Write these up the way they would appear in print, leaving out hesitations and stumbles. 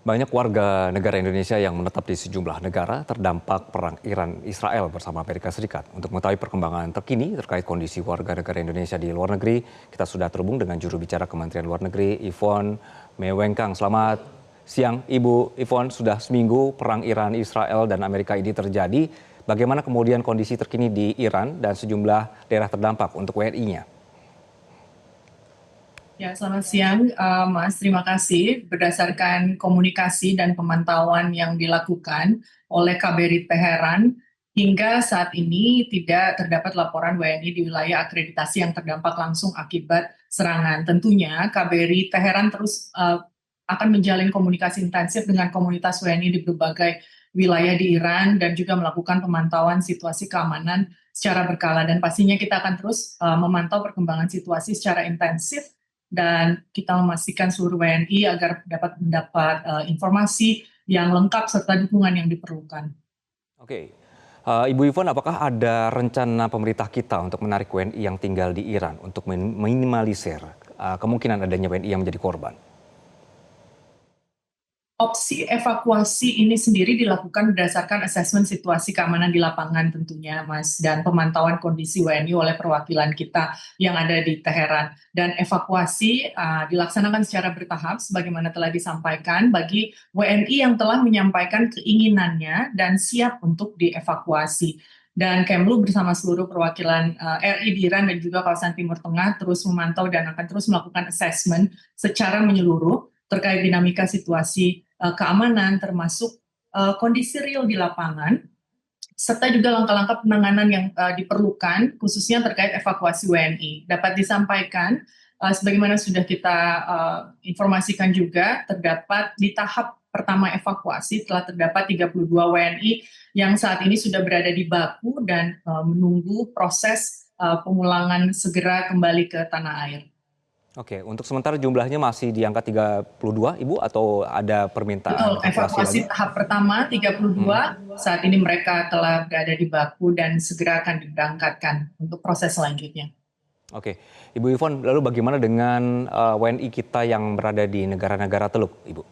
Banyak warga negara Indonesia yang menetap di sejumlah negara terdampak perang Iran-Israel bersama Amerika Serikat. Untuk mengetahui perkembangan terkini terkait kondisi warga negara Indonesia di luar negeri, kita sudah terhubung dengan juru bicara Kementerian Luar Negeri, Yvonne Mewengkang. Selamat siang, Ibu Yvonne. Sudah seminggu perang Iran-Israel dan Amerika ini terjadi. Bagaimana kemudian kondisi terkini di Iran dan sejumlah daerah terdampak untuk WNI-nya? Ya, selamat siang, Mas. Terima kasih. Berdasarkan komunikasi dan pemantauan yang dilakukan oleh KBRI Teheran, hingga saat ini tidak terdapat laporan WNI di wilayah akreditasi yang terdampak langsung akibat serangan. Tentunya KBRI Teheran terus akan menjalin komunikasi intensif dengan komunitas WNI di berbagai wilayah di Iran dan juga melakukan pemantauan situasi keamanan secara berkala. Dan pastinya kita akan terus memantau perkembangan situasi secara intensif dan kita memastikan seluruh WNI agar dapat mendapat informasi yang lengkap serta dukungan yang diperlukan. Oke, Ibu Yvonne, apakah ada rencana pemerintah kita untuk menarik WNI yang tinggal di Iran untuk minimalisir kemungkinan adanya WNI yang menjadi korban? Opsi evakuasi ini sendiri dilakukan berdasarkan asesmen situasi keamanan di lapangan tentunya, Mas, dan pemantauan kondisi WNI oleh perwakilan kita yang ada di Teheran. Dan evakuasi dilaksanakan secara bertahap sebagaimana telah disampaikan bagi WNI yang telah menyampaikan keinginannya dan siap untuk dievakuasi. Dan Kemlu bersama seluruh perwakilan RI di Iran dan juga kawasan Timur Tengah terus memantau dan akan terus melakukan assessment secara menyeluruh terkait dinamika situasi keamanan, termasuk kondisi real di lapangan, serta juga langkah-langkah penanganan yang diperlukan, khususnya terkait evakuasi WNI. Dapat disampaikan, sebagaimana sudah kita informasikan juga, terdapat di tahap pertama evakuasi telah terdapat 32 WNI yang saat ini sudah berada di Baku dan menunggu proses pemulangan segera kembali ke tanah air. Oke, untuk sementara jumlahnya masih di angka 32, Ibu, atau ada permintaan Betul, evakuasi lagi? evakuasi tahap pertama 32, saat ini mereka telah berada di Baku dan segera akan diberangkatkan untuk proses selanjutnya. Oke, Ibu Yvonne, lalu bagaimana dengan WNI kita yang berada di negara-negara Teluk, Ibu?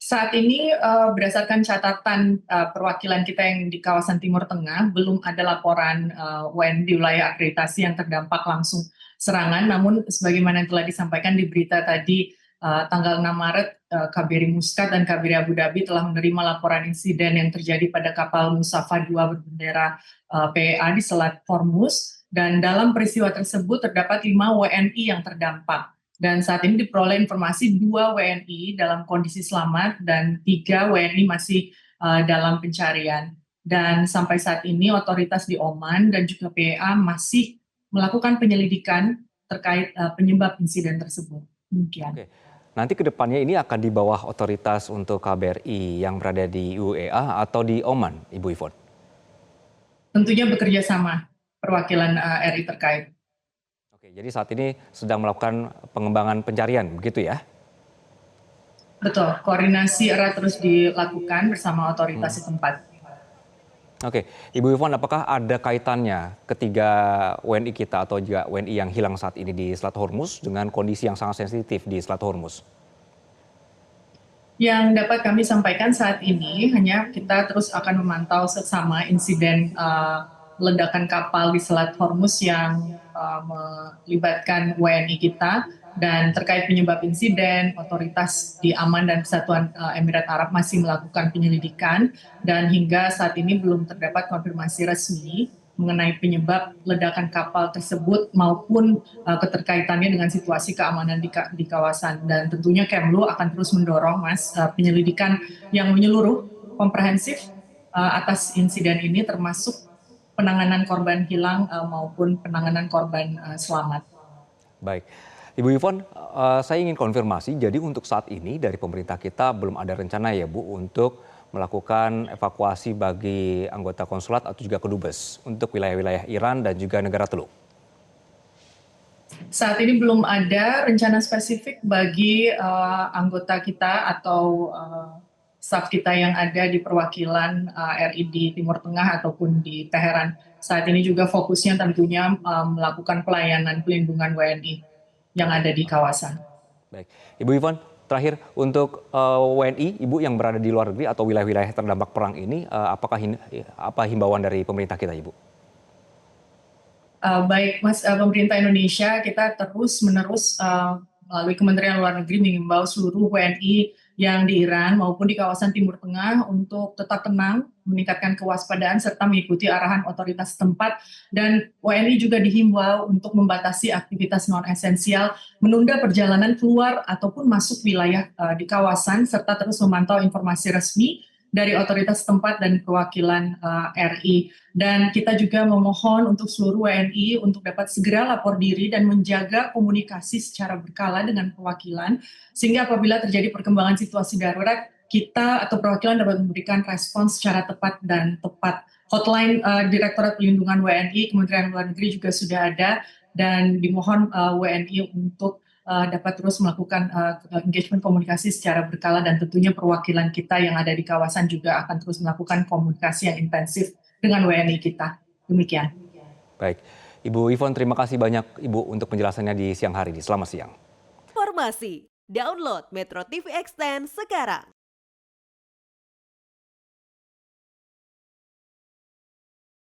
Saat ini berdasarkan catatan perwakilan kita yang di kawasan Timur Tengah, belum ada laporan WNI di wilayah akreditasi yang terdampak langsung serangan, namun sebagaimana yang telah disampaikan di berita tadi, tanggal 6 Maret, KBRI Muscat dan KBRI Abu Dhabi telah menerima laporan insiden yang terjadi pada kapal Musafa 2 berbendera PEA di Selat Hormuz, dan dalam peristiwa tersebut terdapat 5 WNI yang terdampak. Dan saat ini diperoleh informasi 2 WNI dalam kondisi selamat dan 3 WNI masih dalam pencarian. Dan sampai saat ini otoritas di Oman dan juga PEA masih melakukan penyelidikan terkait penyebab insiden tersebut. Demikian. Oke, nanti ke depannya ini akan di bawah otoritas untuk KBRI yang berada di UEA atau di Oman, Ibu Yvonne? Tentunya bekerja sama perwakilan RI terkait. Oke, jadi saat ini sedang melakukan pengembangan pencarian, begitu ya? Betul, koordinasi erat terus dilakukan bersama otoritas setempat. Oke, Ibu Yvonne, apakah ada kaitannya ketiga WNI kita atau juga WNI yang hilang saat ini di Selat Hormuz dengan kondisi yang sangat sensitif di Selat Hormuz? Yang dapat kami sampaikan saat ini hanya kita terus akan memantau sesama insiden ledakan kapal di Selat Hormuz yang melibatkan WNI kita, dan terkait penyebab insiden, otoritas di Aman dan Persatuan Emirat Arab masih melakukan penyelidikan dan hingga saat ini belum terdapat konfirmasi resmi mengenai penyebab ledakan kapal tersebut maupun keterkaitannya dengan situasi keamanan di kawasan. Dan tentunya Kemlu akan terus mendorong, Mas, penyelidikan yang menyeluruh, komprehensif atas insiden ini, termasuk penanganan korban hilang maupun penanganan korban selamat. Baik, Ibu Yvonne, saya ingin konfirmasi, jadi untuk saat ini dari pemerintah kita belum ada rencana ya Bu untuk melakukan evakuasi bagi anggota konsulat atau juga kedubes untuk wilayah-wilayah Iran dan juga negara Teluk? Saat ini belum ada rencana spesifik bagi anggota kita atau staf kita yang ada di perwakilan RI di Timur Tengah ataupun di Teheran. Saat ini juga fokusnya tentunya melakukan pelayanan pelindungan WNI yang ada di kawasan. Baik, Ibu Yvonne, Terakhir, untuk WNI, Ibu yang berada di luar negeri atau wilayah-wilayah terdampak perang ini, apa himbauan dari pemerintah kita, Ibu? Baik, Mas, pemerintah Indonesia kita terus-menerus melalui Kementerian Luar Negeri mengimbau seluruh WNI yang di Iran maupun di kawasan Timur Tengah untuk tetap tenang, meningkatkan kewaspadaan serta mengikuti arahan otoritas setempat, dan WNI juga dihimbau untuk membatasi aktivitas non esensial, menunda perjalanan keluar ataupun masuk wilayah di kawasan serta terus memantau informasi resmi dari otoritas setempat dan perwakilan RI. Dan kita juga memohon untuk seluruh WNI untuk dapat segera lapor diri dan menjaga komunikasi secara berkala dengan perwakilan, sehingga apabila terjadi perkembangan situasi darurat, kita atau perwakilan dapat memberikan respons secara tepat dan tepat. Hotline Direktorat Pelindungan WNI, Kementerian Luar Negeri juga sudah ada, dan dimohon WNI untuk dapat terus melakukan engagement komunikasi secara berkala, dan tentunya perwakilan kita yang ada di kawasan juga akan terus melakukan komunikasi yang intensif dengan WNI kita. Demikian. Baik, Ibu Yvonne, terima kasih banyak Ibu untuk penjelasannya di siang hari ini. Selamat siang. Informasi, download Metro TV Extend sekarang.